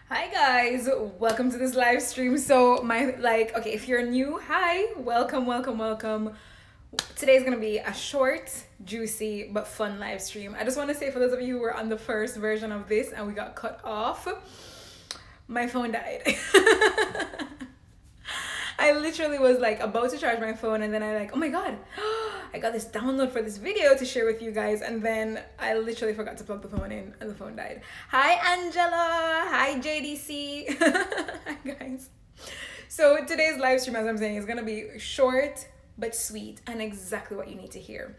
Hi guys, welcome to this live stream. So okay, if you're new, hi, welcome. Today's gonna be a short, juicy, but fun live stream. I just want to say for those of you who were on the first version of this and we got cut off, my phone died. I literally was like about to charge my phone and then I like, oh my god, I got this download for this video to share with you guys, and then I literally forgot to plug the phone in and the phone died. Hi Angela, hi JDC. Hi guys. So today's live stream, as I'm saying, is gonna be short but sweet and exactly what you need to hear.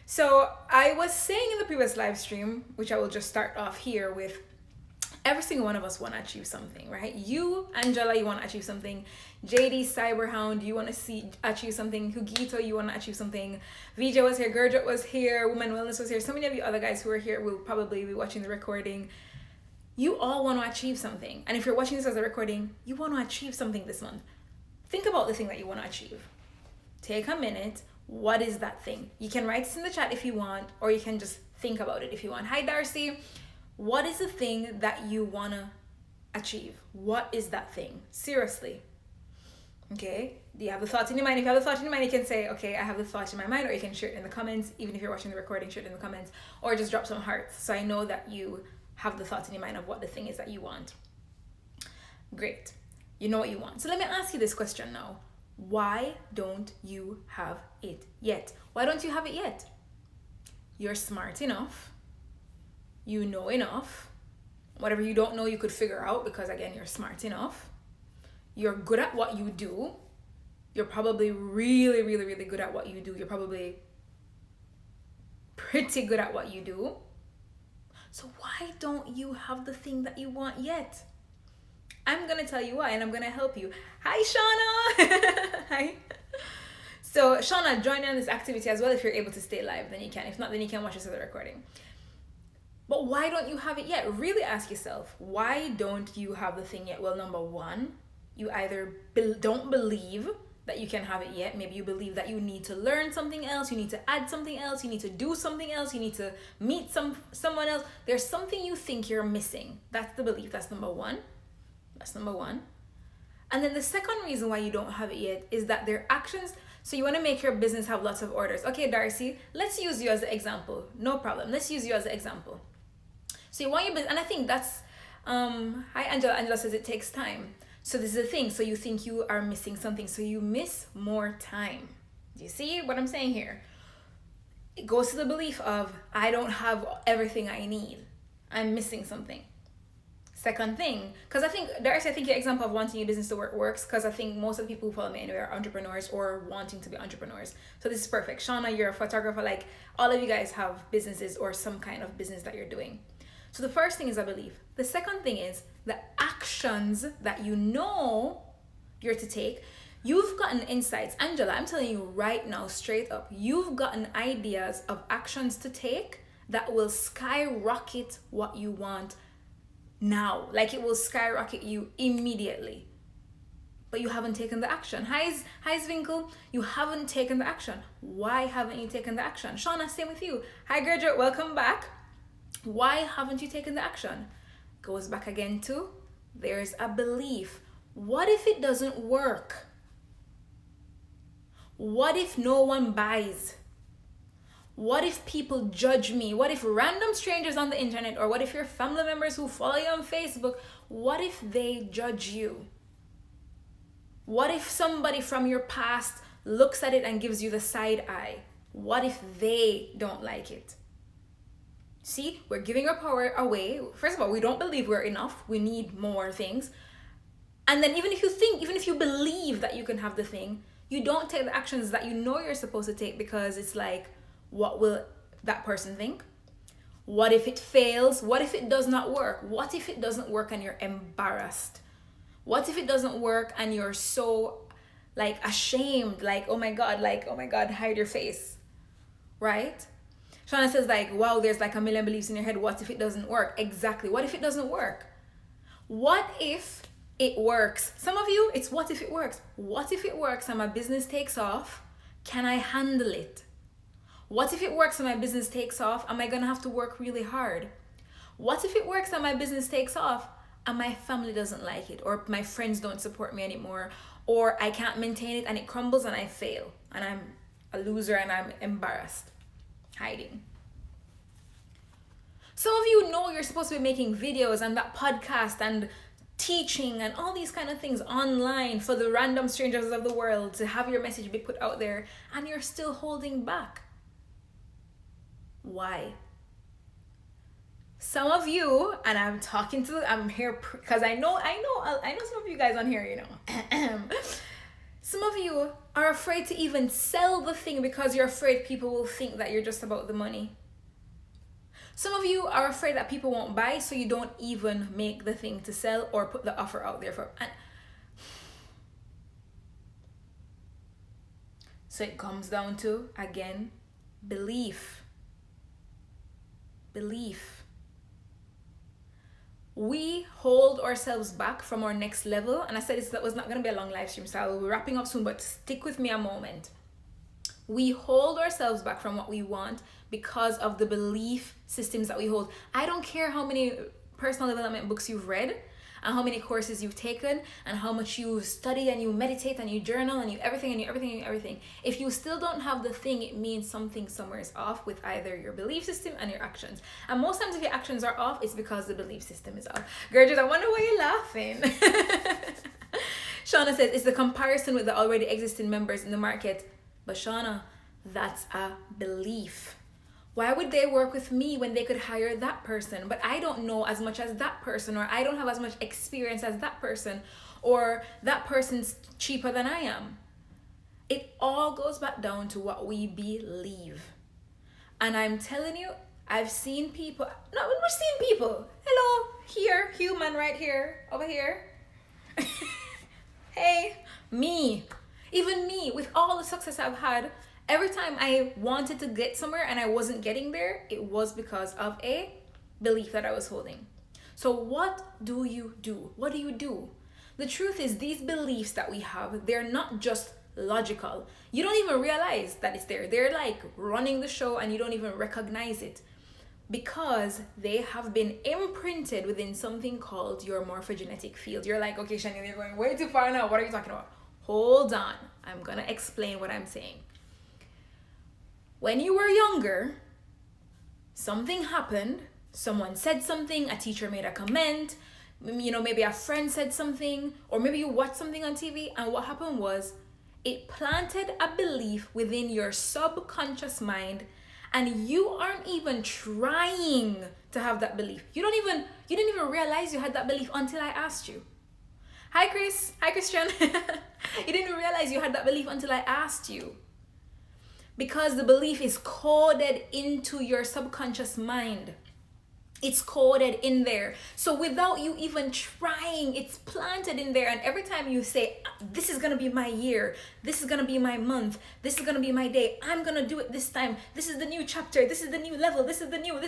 So I was saying in the previous live stream, which I will just start off here with, every single one of us want to achieve something, right? You, Angela, you want to achieve something. JD Cyberhound, you want to achieve something. Hugito, you want to achieve something. VJ was here, Gurjot was here, Woman Wellness was here. So many of you other guys who are here will probably be watching the recording. You all want to achieve something. And if you're watching this as a recording, you want to achieve something this month. Think about the thing that you want to achieve. Take a minute. What is that thing? You can write this in the chat if you want, or you can just think about it if you want. Hi, Darcy. What is the thing that you want to achieve? What is that thing? Seriously. Okay? Do you have the thoughts in your mind? If you have the thought in your mind, you can say, okay, I have the thought in my mind, or you can share it in the comments. Even if you're watching the recording, share it in the comments, or just drop some hearts so I know that you have the thoughts in your mind of what the thing is that you want. Great. You know what you want. So let me ask you this question now. Why don't you have it yet? Why don't you have it yet? You're smart enough. You know enough. Whatever you don't know, you could figure out because, again, you're smart enough. You're good at what you do. You're probably really, really, really good at what you do. You're probably pretty good at what you do. So why don't you have the thing that you want yet? I'm going to tell you why, and I'm going to help you. Hi, Shauna. Hi. So, Shauna, join in on this activity as well. If you're able to stay live, then you can. If not, then you can watch this as a recording. But why don't you have it yet? Really ask yourself, why don't you have the thing yet? Well, number one, you either don't believe that you can have it yet. Maybe you believe that you need to learn something else, you need to add something else, you need to do something else, you need to meet someone else. There's something you think you're missing. That's the belief. That's number one. And then the second reason why you don't have it yet is that their actions. So you want to make your business have lots of orders. Okay, Darcy, let's use you as an example. No problem. Let's use you as an example. So you want your business, and I think that's, hi Angela. Angela says it takes time. So this is the thing. So you think you are missing something. So you miss more time. Do you see what I'm saying here? It goes to the belief of, I don't have everything I need. I'm missing something. Second thing, because I think, Darcy, I think your example of wanting your business to work works, because I think most of the people who follow me anyway are entrepreneurs or wanting to be entrepreneurs. So this is perfect. Shauna, you're a photographer. Like, all of you guys have businesses or some kind of business that you're doing. So the first thing is a belief. The second thing is the actions that you know you're to take. You've gotten insights. Angela, I'm telling you right now, straight up, you've gotten ideas of actions to take that will skyrocket what you want now. Like, it will skyrocket you immediately. But you haven't taken the action. Hi Zwinkle, you haven't taken the action. Why haven't you taken the action? Shauna, same with you. Hi Gurjot, welcome back. Why haven't you taken the action? Goes back again to, there's a belief. What if it doesn't work? What if no one buys? What if people judge me? What if random strangers on the internet, or what if your family members who follow you on Facebook, what if they judge you? What if somebody from your past looks at it and gives you the side eye? What if they don't like it? See, we're giving our power away. First of all, we don't believe we're enough. We need more things. And then even if you believe that you can have the thing, you don't take the actions that you know you're supposed to take, because it's like, what will that person think? What if it fails? What if it does not work? What if it doesn't work and you're embarrassed? What if it doesn't work and you're so like ashamed, like, oh my God, hide your face, right? Shauna says like, wow, there's like a million beliefs in your head. What if it doesn't work? Exactly. What if it doesn't work? What if it works? Some of you, it's what if it works? What if it works and my business takes off? Can I handle it? What if it works and my business takes off? Am I going to have to work really hard? What if it works and my business takes off? and my family doesn't like it, or my friends don't support me anymore, or I can't maintain it and it crumbles and I fail and I'm a loser and I'm embarrassed, hiding. Some of you know you're supposed to be making videos and that podcast and teaching and all these kind of things online for the random strangers of the world to have your message be put out there, and you're still holding back. Why? Some of you, and I'm here because I know some of you guys on here, you know. Some of you are afraid to even sell the thing because you're afraid people will think that you're just about the money. Some of you are afraid that people won't buy, so you don't even make the thing to sell or put the offer out there for. And so it comes down to, again, belief. Belief. We hold ourselves back from our next level. And I said that was not going to be a long live stream, so I will be wrapping up soon, but stick with me a moment. We hold ourselves back from what we want because of the belief systems that we hold. I don't care how many personal development books you've read and how many courses you've taken and how much you study and you meditate and you journal and you everything. If you still don't have the thing, it means something somewhere is off with either your belief system and your actions. And most times if your actions are off, it's because the belief system is off. Gorgeous, I wonder why you're laughing. Shauna says, it's the comparison with the already existing members in the market. But Shauna, that's a belief. Why would they work with me when they could hire that person? But I don't know as much as that person, or I don't have as much experience as that person, or that person's cheaper than I am. It all goes back down to what we believe. And I'm telling you, I've seen people, hello, here, human right here, over here. Hey, me. Even me, with all the success I've had, every time I wanted to get somewhere and I wasn't getting there, it was because of a belief that I was holding. So what do you do? What do you do? The truth is, these beliefs that we have, they're not just logical. You don't even realize that it's there. They're like running the show and you don't even recognize it because they have been imprinted within something called your morphogenetic field. You're like, okay, Shani, you're going way too far now. What are you talking about? Hold on, I'm gonna explain what I'm saying. When you were younger, something happened, someone said something, a teacher made a comment, maybe a friend said something, or maybe you watched something on TV, and what happened was it planted a belief within your subconscious mind, and you aren't even trying to have that belief. You didn't even realize you had that belief until I asked you. Hi, Chris. Hi, Christian. You didn't realize you had that belief until I asked you. Because the belief is coded into your subconscious mind. It's coded in there. So without you even trying, it's planted in there. And every time you say, this is going to be my year, this is going to be my month, this is going to be my day, I'm going to do it this time, this is the new chapter, this is the new level, this is the new.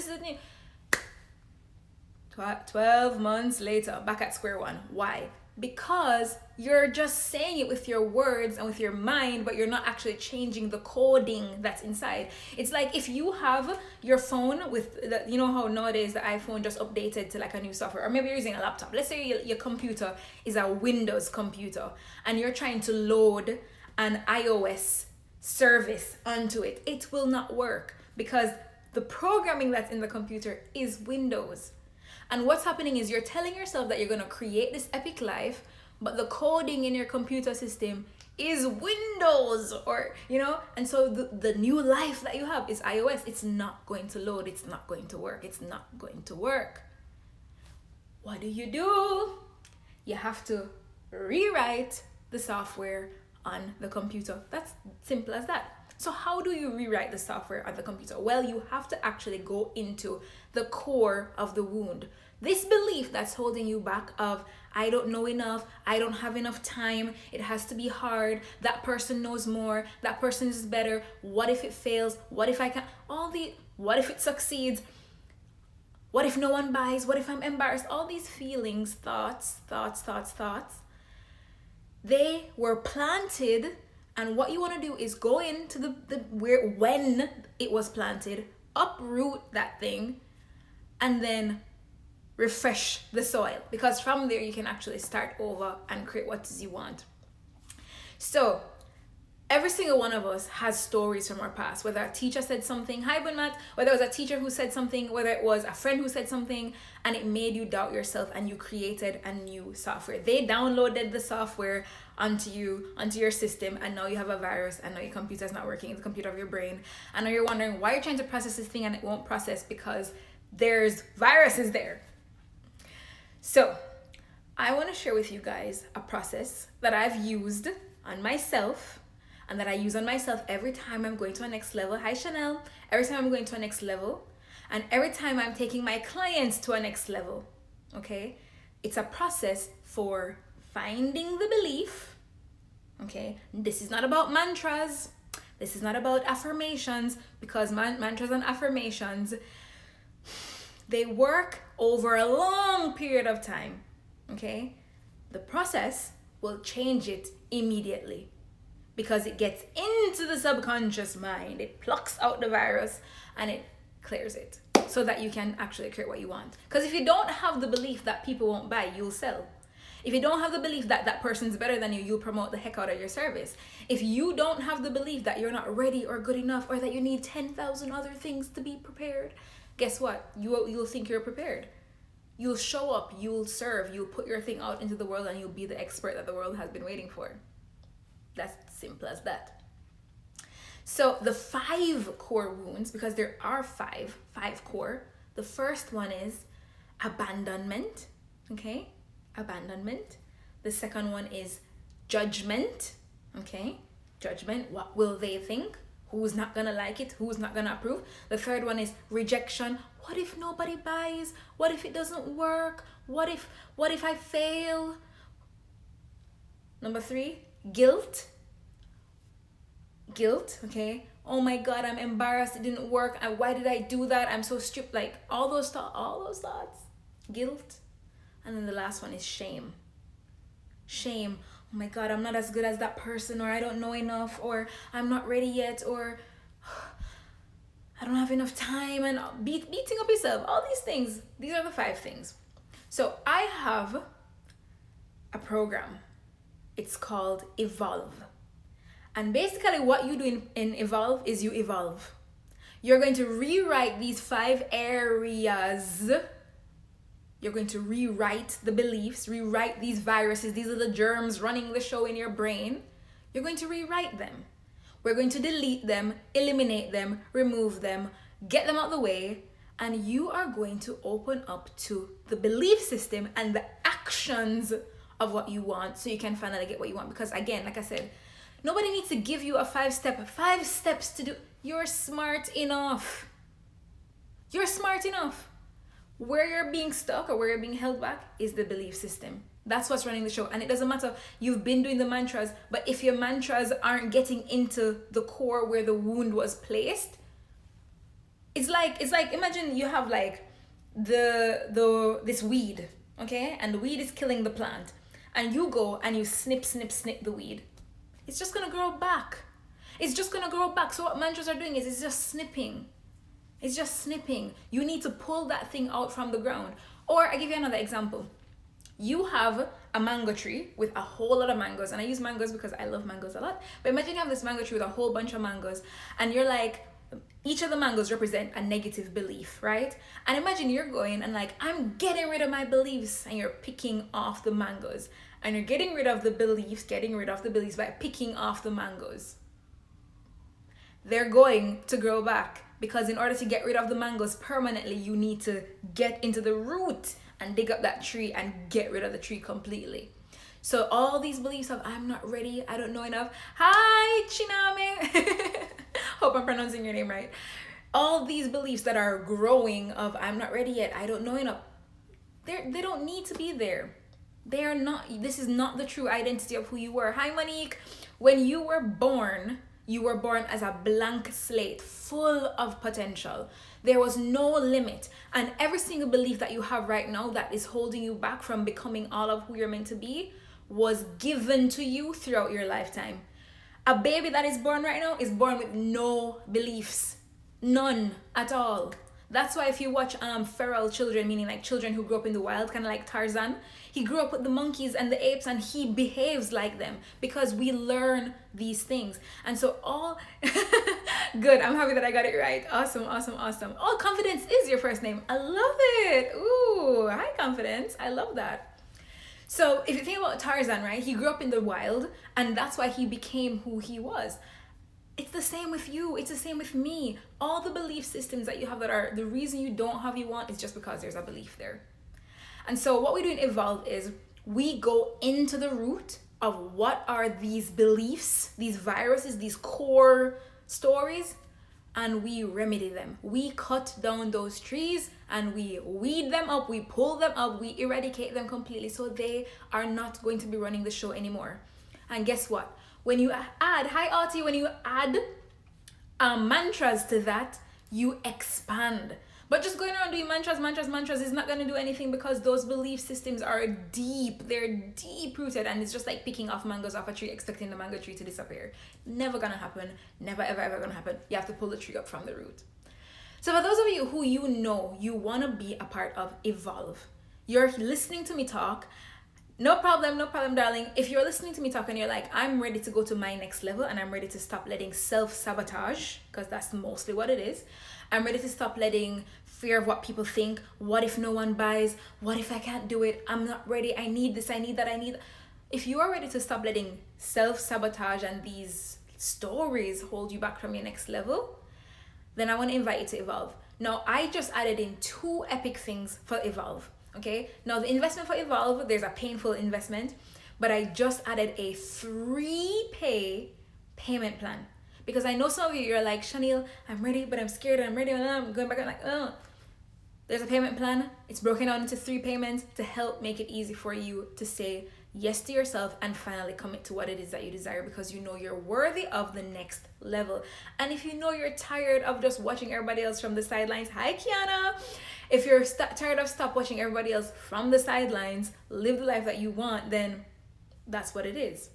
12 months later, back at square one. Why? Because you're just saying it with your words and with your mind, but you're not actually changing the coding that's inside. It's like if you have your phone with, how nowadays the iPhone just updated to like a new software, or maybe you're using a laptop. Let's say your computer is a Windows computer and you're trying to load an iOS service onto it. It will not work because the programming that's in the computer is Windows. And what's happening is you're telling yourself that you're going to create this epic life, but the coding in your computer system is Windows, and so the new life that you have is iOS. It's not going to load. It's not going to work. It's not going to work. What do? You have to rewrite the software on the computer. That's simple as that. So how do you rewrite the software on the computer? Well, you have to actually go into the core of the wound. This belief that's holding you back of, I don't know enough, I don't have enough time, it has to be hard, that person knows more, that person is better, what if it fails, what if I can't, what if it succeeds, what if no one buys, what if I'm embarrassed, all these feelings, thoughts, they were planted. And what you want to do is go into when it was planted, uproot that thing, and then refresh the soil, because from there you can actually start over and create what you want. So every single one of us has stories from our past, whether a teacher said something, hi Bunmat, whether it was a teacher who said something, whether it was a friend who said something, and it made you doubt yourself and you created a new software. They downloaded the software onto your system, and now you have a virus, and now your computer's not working, the computer of your brain, and now you're wondering why you're trying to process this thing and it won't process because there's viruses there. So I want to share with you guys a process that I've used on myself, and that I use on myself every time I'm going to a next level. Hi Chanel. Every time I'm going to a next level, and every time I'm taking my clients to a next level. Okay, it's a process for finding the belief. Okay, this is not about mantras, this is not about affirmations, because mantras and affirmations, they work over a long period of time. Okay, the process will change it immediately, because it gets into the subconscious mind, it plucks out the virus and it clears it, so that you can actually create what you want. Because if you don't have the belief that people won't buy, you'll sell. If you don't have the belief that that person's better than you, you'll promote the heck out of your service. If you don't have the belief that you're not ready or good enough, or that you need 10,000 other things to be prepared, guess what? You'll think you're prepared. You'll show up, you'll serve, you'll put your thing out into the world, and you'll be the expert that the world has been waiting for. That's simple as that. So the 5 core wounds, because there are five core. The first one is abandonment. Okay, abandonment. The second one is judgment. Okay, judgment. What will they think? Who's not gonna like it? Who's not gonna approve? The third one is rejection. What if nobody buys? What if it doesn't work? What if I fail? Number 3, guilt. Okay, oh my god, I'm embarrassed, it didn't work, and why did I do that, I'm so stupid, like all those thoughts, guilt. And then the last one is shame. Oh my god, I'm not as good as that person, or I don't know enough, or I'm not ready yet, or I don't have enough time, and beating up yourself, all these things. These are the 5 things. So I have a program, it's called Evolv. And basically what you do in Evolv is you evolve. You're going to rewrite these 5 areas. You're going to rewrite the beliefs, rewrite these viruses, these are the germs running the show in your brain. You're going to rewrite them. We're going to delete them, eliminate them, remove them, get them out of the way, and you are going to open up to the belief system and the actions of what you want, so you can finally get what you want. Because again, like I said, nobody needs to give you a 5 steps to do. You're smart enough. You're smart enough. Where you're being stuck or where you're being held back is the belief system. That's what's running the show. And it doesn't matter, you've been doing the mantras, but if your mantras aren't getting into the core where the wound was placed, it's like imagine you have like this weed, okay? And the weed is killing the plant. And you go and you snip the weed. It's just gonna grow back. So what mantras are doing is it's just snipping. You need to pull that thing out from the ground. Or I give you another example. You have a mango tree with a whole lot of mangoes, and I use mangoes because I love mangoes a lot. But imagine you have this mango tree with a whole bunch of mangoes, and you're like, each of the mangoes represent a negative belief, right? And imagine you're going and like, I'm getting rid of my beliefs, and you're picking off the mangoes. And you're getting rid of the beliefs by picking off the mangoes. They're going to grow back, because in order to get rid of the mangoes permanently, you need to get into the root and dig up that tree and get rid of the tree completely. So all these beliefs of I'm not ready, I don't know enough. Hi, Chiname. Hope I'm pronouncing your name right. All these beliefs that are growing of I'm not ready yet, I don't know enough. They don't need to be there. They are not. This is not the true identity of who you were. Hi, Monique. When you were born as a blank slate, full of potential. There was no limit. And every single belief that you have right now that is holding you back from becoming all of who you're meant to be was given to you throughout your lifetime. A baby that is born right now is born with no beliefs. None at all. That's why if you watch feral children, meaning like children who grew up in the wild, kind of like Tarzan, he grew up with the monkeys and the apes and he behaves like them because we learn these things. And so all good, I'm happy that I got it right. Awesome. Oh, Confidence is your first name. I love it. Ooh, hi Confidence. I love that. So if you think about Tarzan, right, he grew up in the wild and that's why he became who he was. It's the same with you. It's the same with me. All the belief systems that you have that are the reason you don't have you want is just because there's a belief there. And so what we do in Evolv is we go into the root of what are these beliefs, these viruses, these core stories, and we remedy them. We cut down those trees and we weed them up, we pull them up, we eradicate them completely so they are not going to be running the show anymore. And guess what? When you add, hi Auntie, when you add mantras to that, you expand. But just going around doing mantras is not going to do anything because those belief systems are deep. They're deep rooted and it's just like picking off mangoes off a tree expecting the mango tree to disappear. Never gonna happen. Never ever gonna happen. You have to pull the tree up from the root. So for those of you who you know you want to be a part of Evolv, you're listening to me talk. No problem, darling. If you're listening to me talk and you're like, I'm ready to go to my next level and I'm ready to stop letting self-sabotage, because that's mostly what it is. I'm ready to stop letting fear of what people think. What if no one buys? What if I can't do it? I'm not ready. I need this. I need that. If you are ready to stop letting self-sabotage and these stories hold you back from your next level, then I want to invite you to Evolv. Now, I just added in 2 epic things for Evolv. Okay, now the investment for Evolv, there's a painful investment, but I just added a 3-pay payment plan because I know some of you, you're like, Chanel, I'm ready, but I'm scared, I'm ready, and I'm going back, I'm like, oh. There's a payment plan. It's broken down into 3 payments to help make it easy for you to say yes to yourself and finally commit to what it is that you desire because you know you're worthy of the next level. And if you know you're tired of just watching everybody else from the sidelines, hi Kiana. If you're tired of stop watching everybody else from the sidelines, live the life that you want, then that's what it is,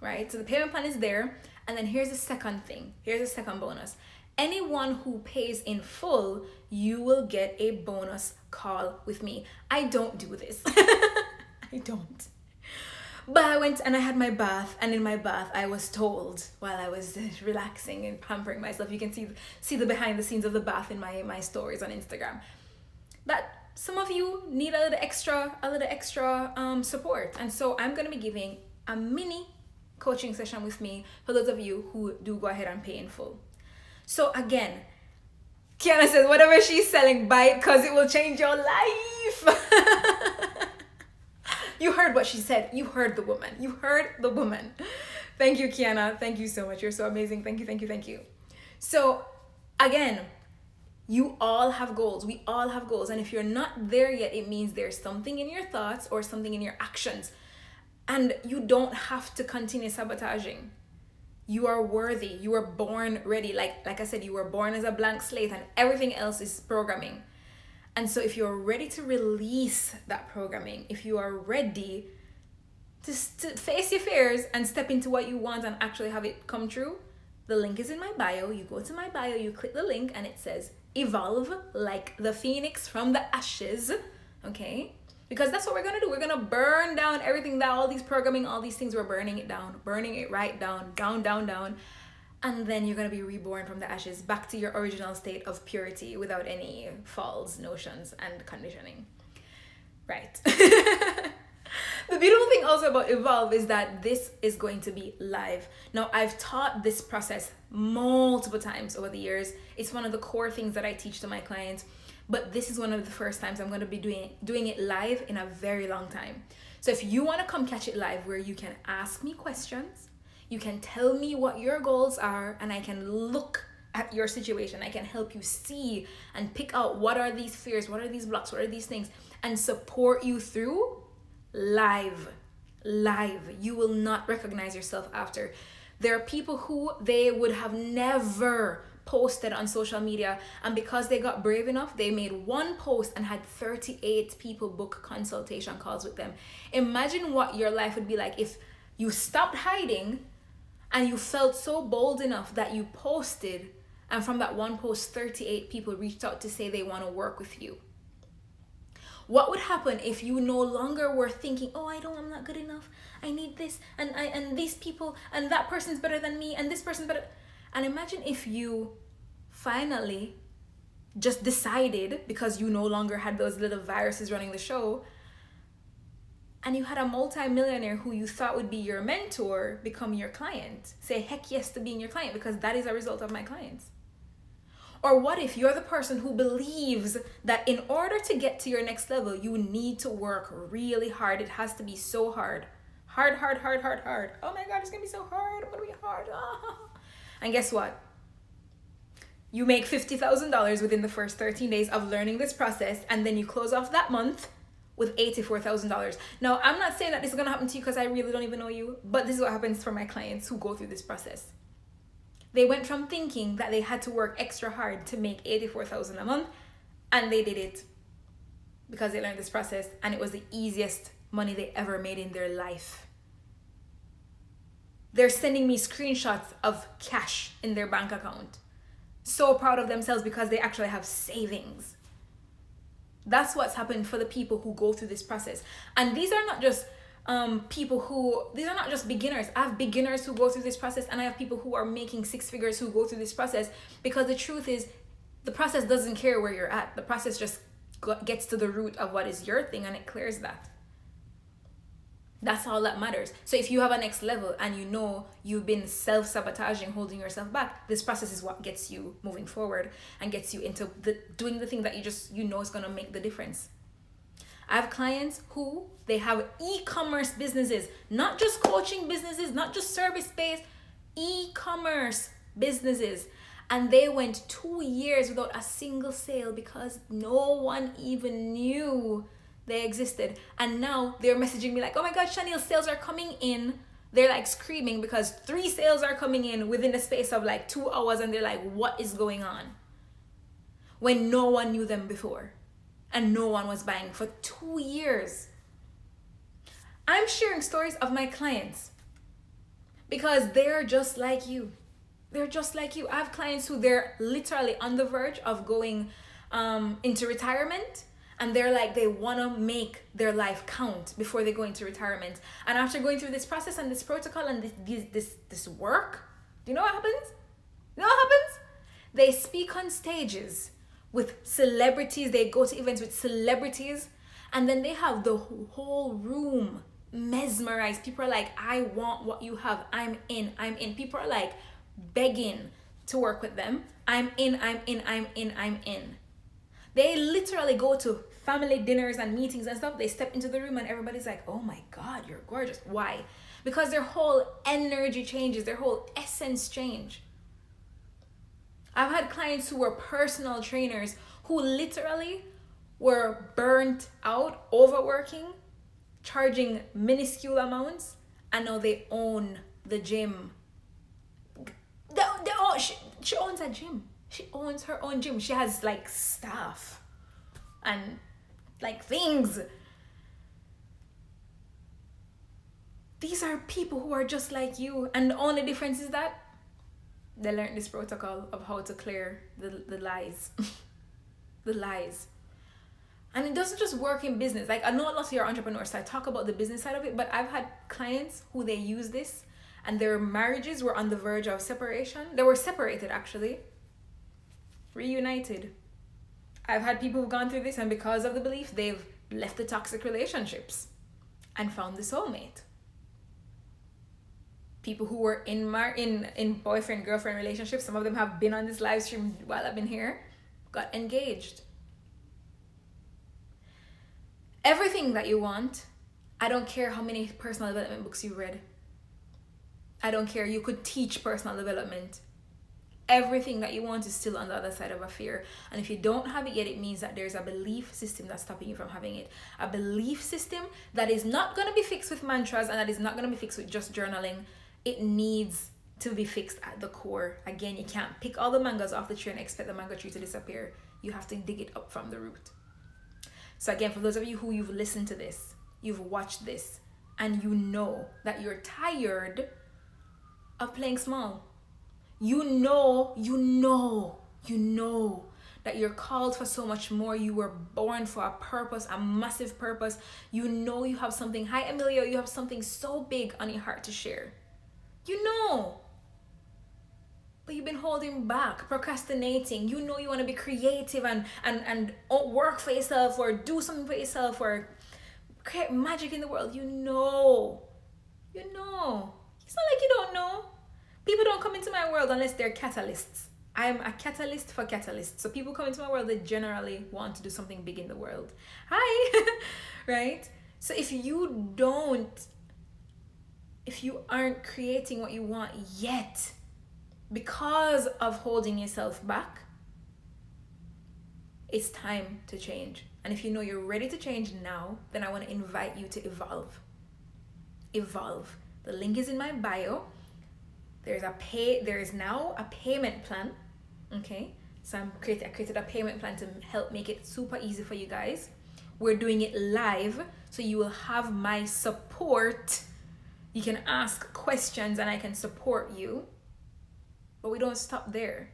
right? So the payment plan is there. And then here's the second thing. Here's the second bonus. Anyone who pays in full, you will get a bonus call with me. I don't do this. I don't. But I went and I had my bath, and in my bath I was told while I was relaxing and pampering myself, you can see the behind the scenes of the bath in my stories on Instagram, that some of you need a little extra support. And so I'm going to be giving a mini coaching session with me for those of you who do go ahead and pay in full. So again, Kiana says, whatever she's selling, buy it because it will change your life. You heard what she said. You heard the woman. Thank you, Kiana. Thank you so much. You're so amazing. Thank you. So again, you all have goals. We all have goals. And if you're not there yet, it means there's something in your thoughts or something in your actions. And you don't have to continue sabotaging. You are worthy. You were born ready. Like I said, you were born as a blank slate and everything else is programming. And so if you're ready to release that programming, if you are ready to face your fears and step into what you want and actually have it come true, the link is in my bio. You go to my bio, you click the link and it says Evolv, like the phoenix from the ashes, okay? Because that's what we're going to do. We're going to burn down everything that all these programming, all these things, we're burning it down, burning it right down. And then you're going to be reborn from the ashes back to your original state of purity without any false notions and conditioning. Right. The beautiful thing also about Evolv is that this is going to be live. Now, I've taught this process multiple times over the years. It's one of the core things that I teach to my clients. But this is one of the first times I'm going to be doing it live in a very long time. So if you want to come catch it live where you can ask me questions, you can tell me what your goals are, and I can look at your situation. I can help you see and pick out what are these fears, what are these blocks, what are these things, and support you through live. You will not recognize yourself after. There are people who they would have never posted on social media, and because they got brave enough, they made one post and had 38 people book consultation calls with them. Imagine what your life would be like if you stopped hiding and you felt so bold enough that you posted And from that one post, 38 people reached out to say they want to work with you. What would happen if you no longer were thinking, oh, I'm not good enough, I need this, and these people, and that person's better than me, and this person's better. And imagine if you finally just decided, because you no longer had those little viruses running the show, and you had a multi-millionaire who you thought would be your mentor become your client. Say heck yes to being your client, because that is a result of my clients. Or what if you're the person who believes that in order to get to your next level, you need to work really hard. It has to be so hard. Hard. Oh my God, it's gonna be so hard. I'm gonna be hard. And guess what? You make $50,000 within the first 13 days of learning this process, and then you close off that month with $84,000. Now, I'm not saying that this is gonna happen to you because I really don't even know you, but this is what happens for my clients who go through this process. They went from thinking that they had to work extra hard to make $84,000 a month, and they did it because they learned this process, and it was the easiest money they ever made in their life. They're sending me screenshots of cash in their bank account. So proud of themselves because they actually have savings. That's what's happened for the people who go through this process. And these are not just these are not just beginners. I have beginners who go through this process, and I have people who are making six figures who go through this process, because the truth is the process doesn't care where you're at. The process just gets to the root of what is your thing, and it clears that. That's all that matters. So if you have a next level and you know you've been self-sabotaging, holding yourself back, this process is what gets you moving forward and gets you into doing the thing that you know is going to make the difference. I have clients who they have e-commerce businesses, not just coaching businesses, not just service-based, e-commerce businesses. And they went 2 years without a single sale because no one even knew they existed. And now they're messaging me like, oh my God, Chanel, sales are coming in. They're like screaming because 3 sales are coming in within the space of like 2 hours. And they're like, what is going on? When no one knew them before. And no one was buying for 2 years. I'm sharing stories of my clients because they're just like you. They're just like you. I have clients who they're literally on the verge of going into retirement, and they're like, they want to make their life count before they go into retirement. And after going through this process and this protocol and this work, do you know what happens? You know what happens? They speak on stages with celebrities. They go to events with celebrities, and then they have the whole room mesmerized. People are like, I want what you have. I'm in. People are like begging to work with them. I'm in. They literally go to family dinners and meetings and stuff. They step into the room and everybody's like, oh my God, you're gorgeous. Why? Because their whole energy changes, their whole essence change. I've had clients who were personal trainers who literally were burnt out, overworking, charging minuscule amounts, and now they own the gym. She owns a gym. She owns her own gym. She has like staff and like things. These are people who are just like you, and the only difference is that they learned this protocol of how to clear the lies. The lies. And it doesn't just work in business. Like, I know a lot of your entrepreneurs, so I talk about the business side of it, but I've had clients who they use this and their marriages were on the verge of separation. They were separated, actually. Reunited. I've had people who've gone through this, and because of the belief, they've left the toxic relationships and found the soulmate. People who were in boyfriend girlfriend relationships, some of them have been on this live stream while I've been here, got engaged. Everything that you want, I don't care how many personal development books you read. I don't care, you could teach personal development. Everything that you want is still on the other side of a fear. And if you don't have it yet, it means that there's a belief system that's stopping you from having it. A belief system that is not going to be fixed with mantras, and that is not going to be fixed with just journaling. It needs to be fixed at the core. Again, you can't pick all the mangoes off the tree and expect the mango tree to disappear. You have to dig it up from the root. So again, for those of you who you've listened to this, you've watched this, and you know that you're tired of playing small. You know that you're called for so much more. You were born for a purpose, a massive purpose. You know you have something. Hi, Emilio. You have something so big on your heart to share. You know. But you've been holding back, procrastinating. You know you want to be creative and work for yourself or do something for yourself or create magic in the world. You know. You know. It's not like you don't know. People don't come into my world unless they're catalysts. I'm a catalyst for catalysts. So people come into my world, they generally want to do something big in the world. Hi. Right? So if you aren't creating what you want yet because of holding yourself back, it's time to change. And if you know you're ready to change now, then I want to invite you to Evolv. Evolv. The link is in my bio. There is now a payment plan. Okay, so I created a payment plan to help make it super easy for you guys. We're doing it live, so you will have my support. You can ask questions and I can support you. But we don't stop there.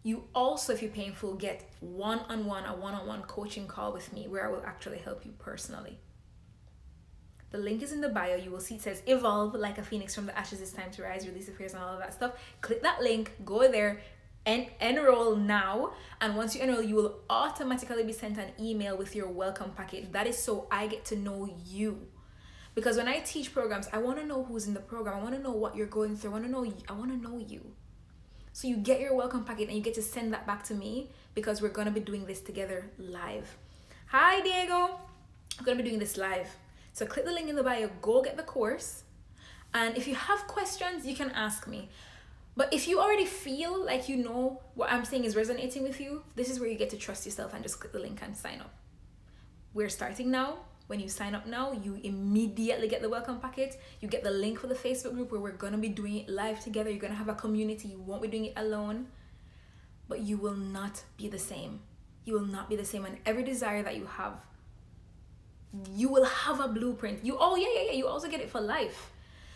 You also, if you're paying full, get a one-on-one coaching call with me where I will actually help you personally. The link is in the bio. You will see it says Evolv, like a phoenix from the ashes, it's time to rise, release the fears and all of that stuff. Click that link, go there and enroll now. And once you enroll, you will automatically be sent an email with your welcome packet. That is so I get to know you. Because when I teach programs, I want to know who's in the program. I want to know what you're going through. I want to know you. So you get your welcome packet and you get to send that back to me because we're going to be doing this together live. Hi, Diego. I'm going to be doing this live. So click the link in the bio, go get the course. And if you have questions, you can ask me. But if you already feel like you know what I'm saying is resonating with you, this is where you get to trust yourself and just click the link and sign up. We're starting now. When you sign up now, you immediately get the welcome packet. You get the link for the Facebook group where we're going to be doing it live together. You're going to have a community. You won't be doing it alone. But you will not be the same. You will not be the same. And every desire that you have, you will have a blueprint. You also get it for life.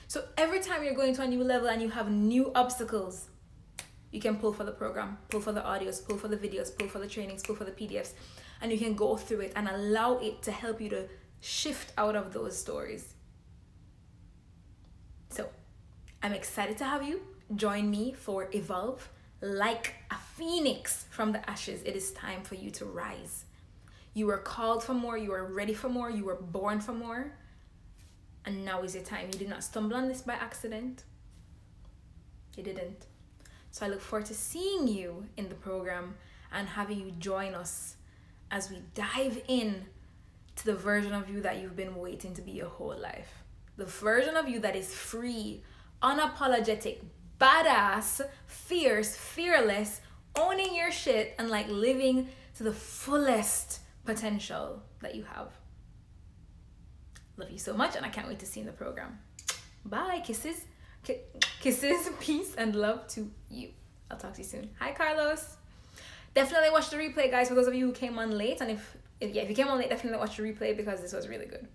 So every time you're going to a new level and you have new obstacles, you can pull for the program, pull for the audios, pull for the videos, pull for the trainings, pull for the PDFs, and you can go through it and allow it to help you to shift out of those stories. So I'm excited to have you join me for Evolv. Like a phoenix from the ashes, it is time for you to rise. You were called for more, you are ready for more, you were born for more. And now is your time. You did not stumble on this by accident. You didn't. So I look forward to seeing you in the program and having you join us as we dive in to the version of you that you've been waiting to be your whole life. The version of you that is free, unapologetic, badass, fierce, fearless, owning your shit and like living to the fullest potential that you have. Love you so much and I can't wait to see you in the program. Bye. Kisses, peace and love to you. I'll talk to you soon. Hi, Carlos. Definitely watch the replay, guys, for those of you who came on late. And if you came on late, definitely watch the replay because this was really good.